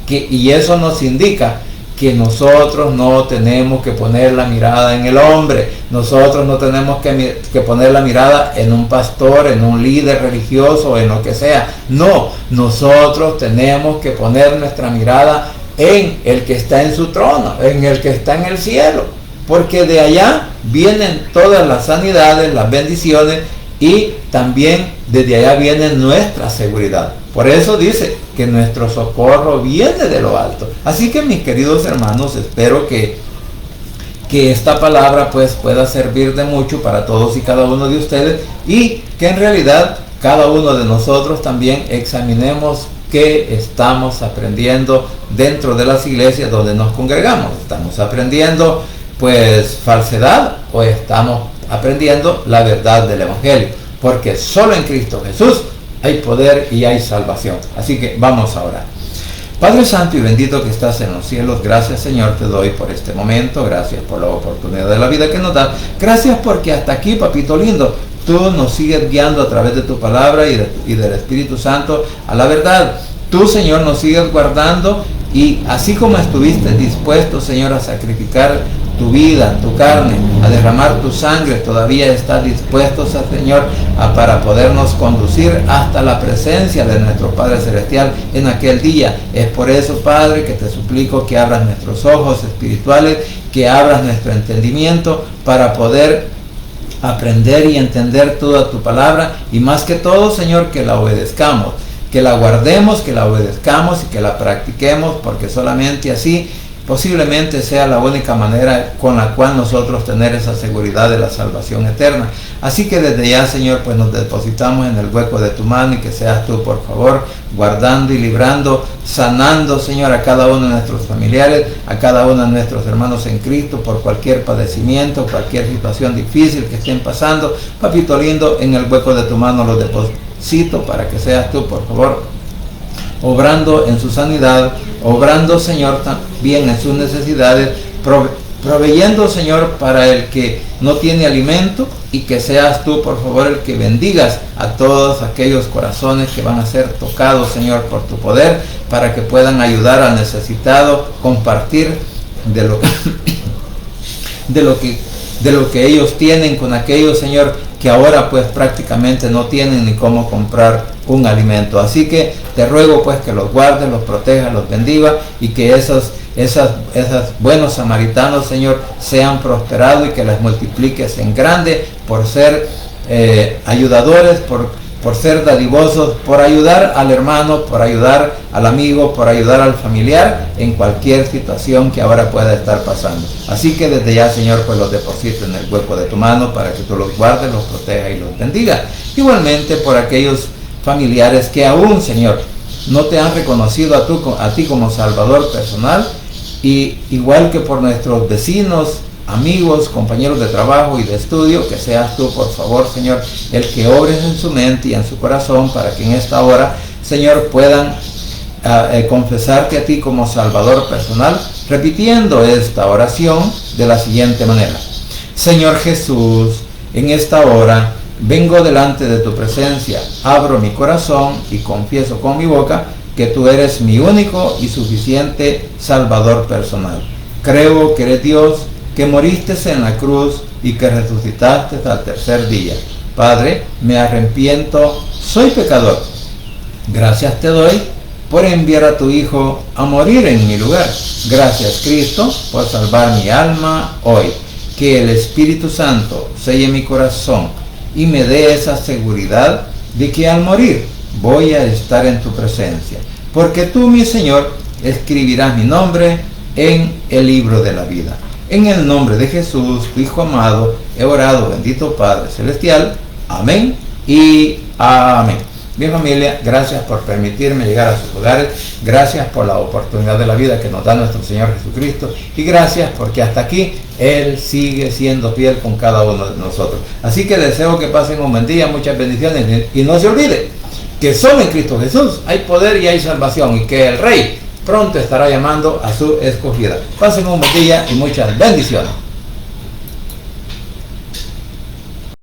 [SPEAKER 1] Y eso nos indica que nosotros no tenemos que poner la mirada en el hombre, nosotros no tenemos que poner la mirada en un pastor, en un líder religioso, en lo que sea. No, nosotros tenemos que poner nuestra mirada en el que está en su trono, en el que está en el cielo, porque de allá vienen todas las sanidades, las bendiciones, y también desde allá viene nuestra seguridad. Por eso dice que nuestro socorro viene de lo alto. Así que, mis queridos hermanos, espero que esta palabra pues pueda servir de mucho para todos y cada uno de ustedes, y que en realidad cada uno de nosotros también examinemos qué estamos aprendiendo dentro de las iglesias donde nos congregamos. ¿Estamos aprendiendo pues falsedad o estamos aprendiendo la verdad del Evangelio? Porque solo en Cristo Jesús hay poder y hay salvación. Así que vamos a orar. Padre Santo y bendito que estás en los cielos, gracias Señor te doy por este momento, gracias por la oportunidad de la vida que nos das, gracias porque hasta aquí, papito lindo, tú nos sigues guiando a través de tu palabra y del Espíritu Santo a la verdad. Tú, Señor, nos sigues guardando, y así como estuviste dispuesto, Señor, a sacrificar tu vida, tu carne, a derramar tu sangre, todavía estás dispuesto, Señor, para podernos conducir hasta la presencia de nuestro Padre Celestial en aquel día. Es por eso, Padre, que te suplico que abras nuestros ojos espirituales, que abras nuestro entendimiento para poder aprender y entender toda tu palabra, y más que todo, Señor, que la obedezcamos, que la guardemos, que la obedezcamos y que la practiquemos, porque solamente así posiblemente sea la única manera con la cual nosotros tener esa seguridad de la salvación eterna. Así que desde ya, Señor, pues nos depositamos en el hueco de tu mano, y que seas tú, por favor, guardando y librando, sanando, Señor, a cada uno de nuestros familiares, a cada uno de nuestros hermanos en Cristo, por cualquier padecimiento, cualquier situación difícil que estén pasando. Papito lindo, en el hueco de tu mano los deposito para que seas tú, por favor, obrando en su sanidad, obrando, Señor, también en sus necesidades, proveyendo, Señor, para el que no tiene alimento, y que seas tú, por favor, el que bendigas a todos aquellos corazones que van a ser tocados, Señor, por tu poder, para que puedan ayudar al necesitado, compartir de lo que ellos tienen con aquellos, Señor, que ahora pues prácticamente no tienen ni cómo comprar un alimento. Así que te ruego pues que los guardes, los protejas, los bendiga, y que esos buenos samaritanos, Señor, sean prosperados, y que les multipliques en grande por ser ayudadores, por ser dadivosos, por ayudar al hermano, por ayudar al amigo, por ayudar al familiar en cualquier situación que ahora pueda estar pasando. Así que desde ya, Señor, pues los deposito en el hueco de tu mano para que tú los guardes, los protejas y los bendiga. Igualmente por aquellos familiares que aún, Señor, no te han reconocido a ti como Salvador personal, y igual que por nuestros vecinos, amigos, compañeros de trabajo y de estudio, que seas tú, por favor, Señor, el que obres en su mente y en su corazón, para que en esta hora, Señor, puedan confesarte a ti como Salvador personal, repitiendo esta oración de la siguiente manera: Señor Jesús, en esta hora vengo delante de tu presencia, abro mi corazón y confieso con mi boca que tú eres mi único y suficiente Salvador personal. Creo que eres Dios, que moriste en la cruz y que resucitaste al tercer día. Padre, me arrepiento, soy pecador. Gracias te doy por enviar a tu Hijo a morir en mi lugar. Gracias, Cristo, por salvar mi alma hoy. Que el Espíritu Santo selle mi corazón y me dé esa seguridad de que al morir voy a estar en tu presencia, porque tú, mi Señor, escribirás mi nombre en el libro de la vida. En el nombre de Jesús, tu Hijo amado, he orado, bendito Padre Celestial. Amén y amén. Bien, familia, gracias por permitirme llegar a sus hogares, gracias por la oportunidad de la vida que nos da nuestro Señor Jesucristo, y gracias porque hasta aquí Él sigue siendo fiel con cada uno de nosotros. Así que deseo que pasen un buen día, muchas bendiciones, y no se olvide que solo en Cristo Jesús hay poder y hay salvación, y que el Rey pronto estará llamando a su escogida. Pasen un buen día y muchas bendiciones.